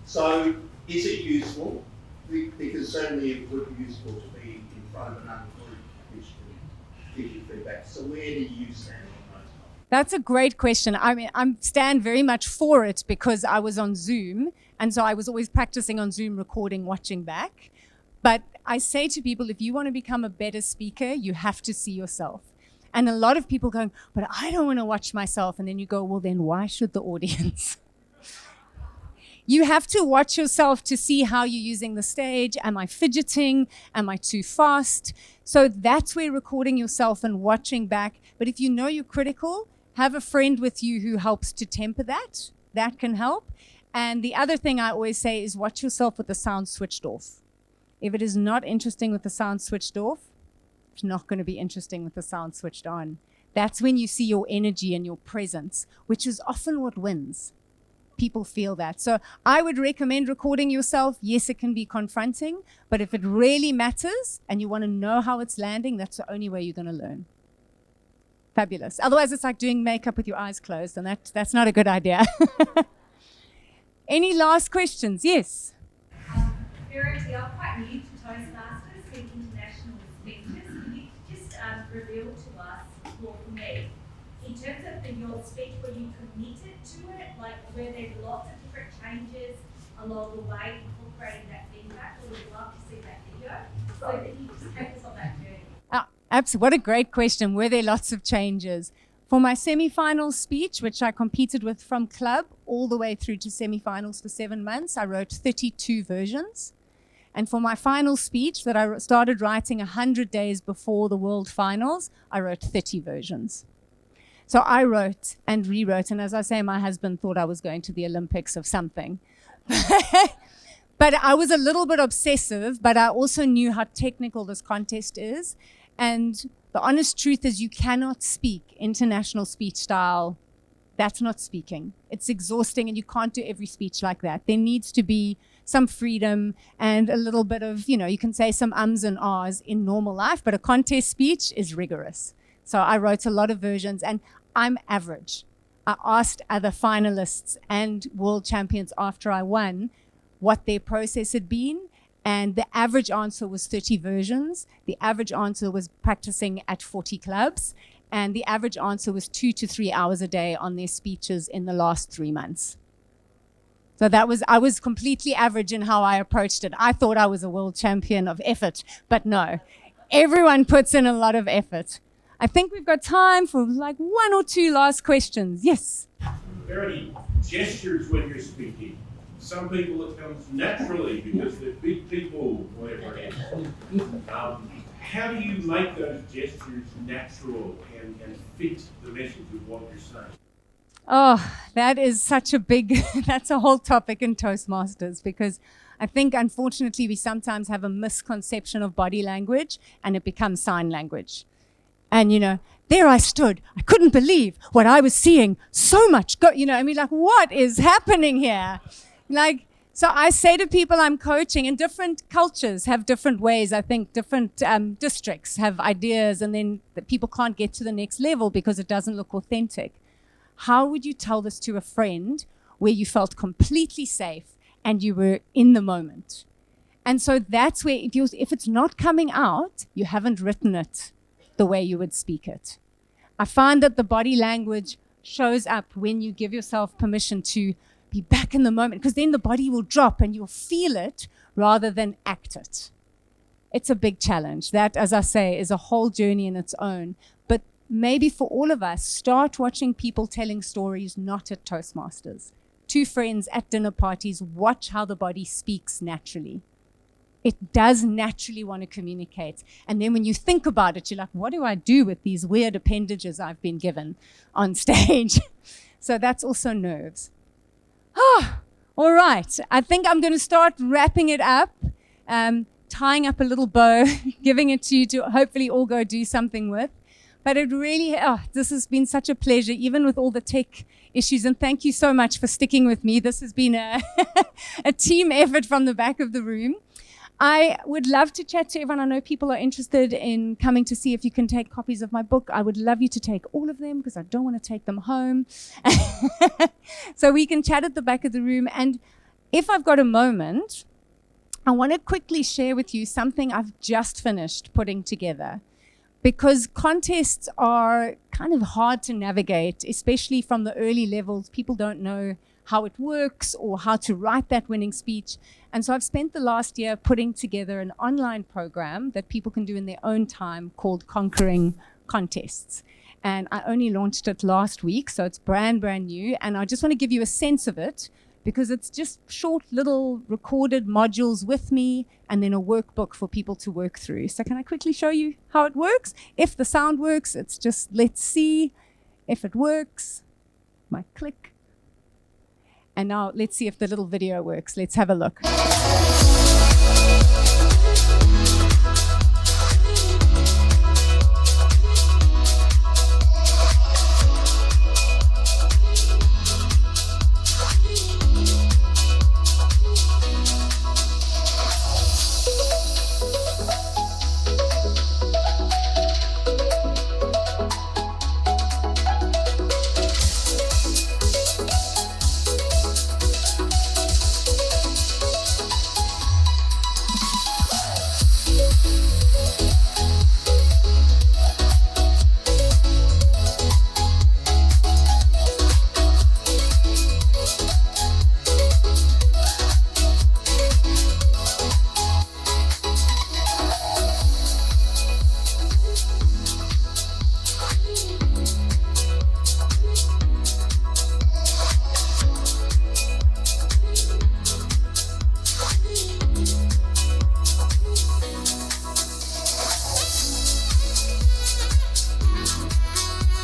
So, is it useful? Because certainly it would be useful to be in front of another group which can give you feedback. So where do you stand on those? That's a great question. I mean, I stand very much for it because I was on Zoom, and so I was always practicing on Zoom, recording, watching back. But I say to people, if you want to become a better speaker, you have to see yourself. And a lot of people going, but I don't want to watch myself. And then you go, well, then why should the audience? You have to watch yourself to see how you're using the stage. Am I fidgeting? Am I too fast? So that's where recording yourself and watching back. But if you know you're critical, have a friend with you who helps to temper that. That can help. And the other thing I always say is watch yourself with the sound switched off. If it is not interesting with the sound switched off, it's not going to be interesting with the sound switched on. That's when you see your energy and your presence, which is often what wins. People feel that. So I would recommend recording yourself. Yes, it can be confronting, but if it really matters and you want to know how it's landing, that's the only way you're going to learn. Fabulous. Otherwise, it's like doing makeup with your eyes closed, and that's not a good idea. Any last questions? Yes? Verity, I'm quite new to Toastmasters and international speeches. Can you just reveal to us, well, for me, in terms of your speech, were you committed to it? Like, were there lots of different changes along the way incorporating that feedback? Or would you love to see that video? So that you just take us on that journey. Absolutely. What a great question. Were there lots of changes? For my semi-final speech, which I competed with from club all the way through to semi-finals for 7 months, I wrote 32 versions. And for my final speech that I started writing 100 days before the world finals, I wrote 30 versions. So I wrote and rewrote, and as I say, my husband thought I was going to the Olympics of something. But I was a little bit obsessive, but I also knew how technical this contest is. And the honest truth is you cannot speak international speech style. That's not speaking. It's exhausting, and you can't do every speech like that. There needs to be some freedom and a little bit of, you can say some ums and ahs in normal life, but a contest speech is rigorous. So I wrote a lot of versions, and I'm average. I asked other finalists and world champions after I won what their process had been, and the average answer was 30 versions. The average answer was practicing at 40 clubs, and the average answer was 2 to 3 hours a day on their speeches in the last 3 months. So I was completely average in how I approached it. I thought I was a world champion of effort, but no, everyone puts in a lot of effort. I think we've got time for like 1 or 2 last questions. Yes? Verity, gestures when you're speaking. Some people it comes naturally because they're big people, whatever it is. How do you make those gestures natural and fit the message of what you're saying? Oh, that is such a big, that's a whole topic in Toastmasters, because I think unfortunately we sometimes have a misconception of body language and it becomes sign language. And, there I stood. I couldn't believe what I was seeing. So much like, what is happening here? So I say to people I'm coaching, and different cultures have different ways. I think different districts have ideas, and then the people can't get to the next level because it doesn't look authentic. How would you tell this to a friend where you felt completely safe and you were in the moment? And so that's where, if it's not coming out, you haven't written it the way you would speak it. I find that the body language shows up when you give yourself permission to be back in the moment, because then the body will drop and you'll feel it rather than act it. It's a big challenge. That, as I say, is a whole journey in its own. But maybe for all of us, start watching people telling stories, not at Toastmasters. 2 friends at dinner parties, watch how the body speaks naturally. It does naturally want to communicate. And then when you think about it, you're like, what do I do with these weird appendages I've been given on stage? So that's also nerves. All right. I think I'm going to start wrapping it up, tying up a little bow, giving it to you to hopefully all go do something with. But it really, this has been such a pleasure, even with all the tech issues. And thank you so much for sticking with me. This has been a team effort from the back of the room. I would love to chat to everyone. I know people are interested in coming to see if you can take copies of my book. I would love you to take all of them because I don't want to take them home. So we can chat at the back of the room. And if I've got a moment, I want to quickly share with you something I've just finished putting together. Because contests are kind of hard to navigate, especially from the early levels. People don't know how it works or how to write that winning speech. And so I've spent the last year putting together an online program that people can do in their own time called Conquering Contests. And I only launched it last week, so it's brand new. And I just want to give you a sense of it, because it's just short little recorded modules with me and then a workbook for people to work through. So can I quickly show you how it works? If the sound works, it's just, let's see if it works. My click. And now let's see if the little video works. Let's have a look.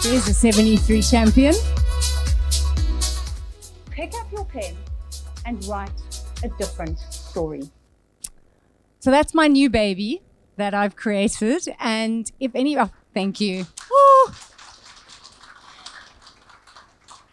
There's a 73 champion. Pick up your pen and write a different story. So that's my new baby that I've created. And if thank you.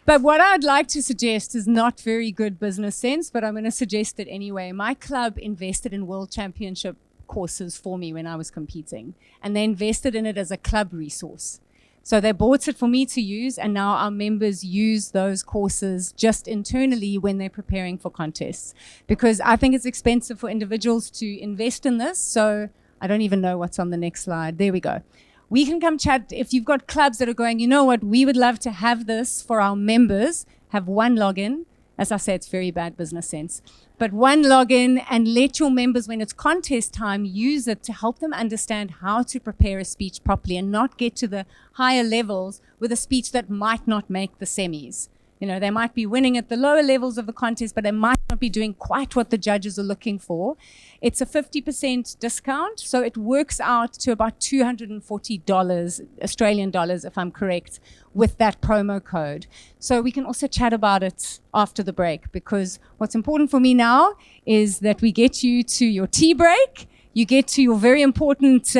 But what I'd like to suggest is not very good business sense, but I'm going to suggest it anyway. My club invested in world championship courses for me when I was competing, and they invested in it as a club resource. So they bought it for me to use, and now our members use those courses just internally when they're preparing for contests. Because I think it's expensive for individuals to invest in this, so I don't even know what's on the next slide. There we go. We can come chat. If you've got clubs that are going, you know what, we would love to have this for our members, have one login. As I say, it's very bad business sense. But one login, and let your members, when it's contest time, use it to help them understand how to prepare a speech properly and not get to the higher levels with a speech that might not make the semis. You know, they might be winning at the lower levels of the contest, but they might not be doing quite what the judges are looking for. It's a 50% discount, so it works out to about $240 Australian dollars, if I'm correct, with that promo code. So we can also chat about it after the break, because what's important for me now is that we get you to your tea break, you get to your very important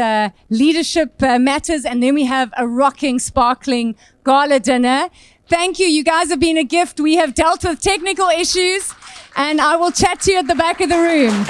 leadership matters, and then we have a rocking, sparkling gala dinner. Thank you. You guys have been a gift. We have dealt with technical issues, and I will chat to you at the back of the room.